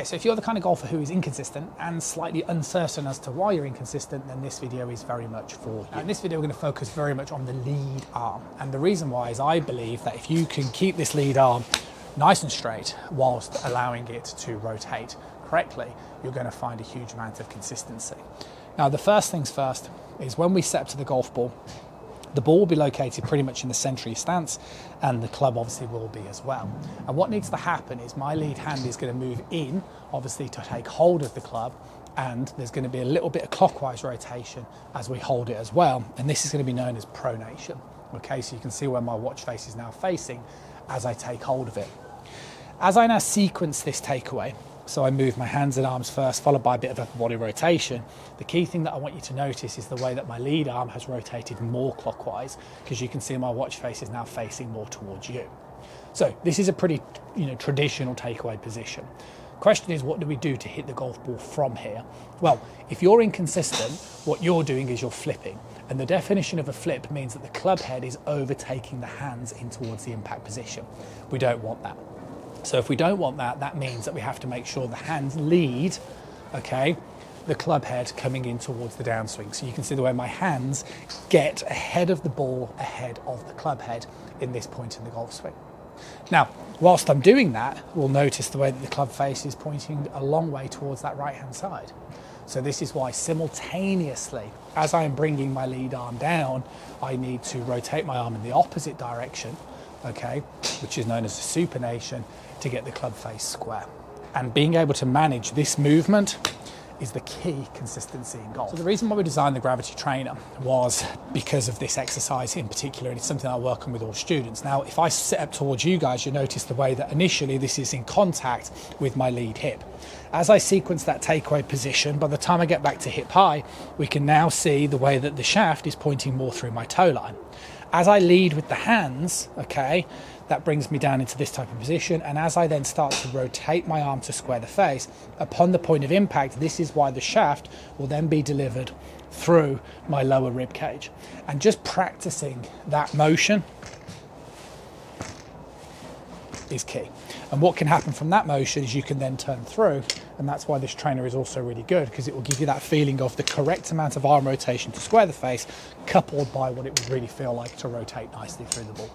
so if you're the kind of golfer who is inconsistent and slightly uncertain as to why you're inconsistent, then this video is very much for you. In this video, we're going to focus very much on the lead arm. And the reason why is I believe that if you can keep this lead arm nice and straight whilst allowing it to rotate correctly, you're going to find a huge amount of consistency. Now, the first things first is when we set up to the golf ball, the ball will be located pretty much in the centre of your stance, and the club obviously will be as well. And what needs to happen is my lead hand is going to move in, obviously to take hold of the club, and there's going to be a little bit of clockwise rotation as we hold it as well. And this is going to be known as pronation. Okay, so you can see where my watch face is now facing as I take hold of it. As I now sequence this takeaway, so I move my hands and arms first, followed by a bit of upper body rotation. The key thing that I want you to notice is the way that my lead arm has rotated more clockwise, because you can see my watch face is now facing more towards you. So this is a pretty, traditional takeaway position. Question is, what do we do to hit the golf ball from here? Well, if you're inconsistent, what you're doing is you're flipping. And the definition of a flip means that the club head is overtaking the hands in towards the impact position. We don't want that. So if we don't want that, that means that we have to make sure the hands lead, okay, the club head coming in towards the downswing. So you can see the way my hands get ahead of the ball, ahead of the club head in this point in the golf swing. Now, whilst I'm doing that, we'll notice the way that the club face is pointing a long way towards that right-hand side. So this is why simultaneously, as I am bringing my lead arm down, I need to rotate my arm in the opposite direction, okay, which is known as the supination, to get the club face square. And being able to manage this movement is the key consistency in golf. So the reason why we designed the Gravity Trainer was because of this exercise in particular, and it's something I work on with all students. Now, if I sit up towards you guys, you'll notice the way that initially this is in contact with my lead hip. As I sequence that takeaway position, by the time I get back to hip high, we can now see the way that the shaft is pointing more through my toe line. As I lead with the hands, okay, that brings me down into this type of position. And as I then start to rotate my arm to square the face, upon the point of impact, this is why the shaft will then be delivered through my lower rib cage. And just practicing that motion is key. And what can happen from that motion is you can then turn through, and that's why this trainer is also really good, because it will give you that feeling of the correct amount of arm rotation to square the face, coupled by what it would really feel like to rotate nicely through the ball.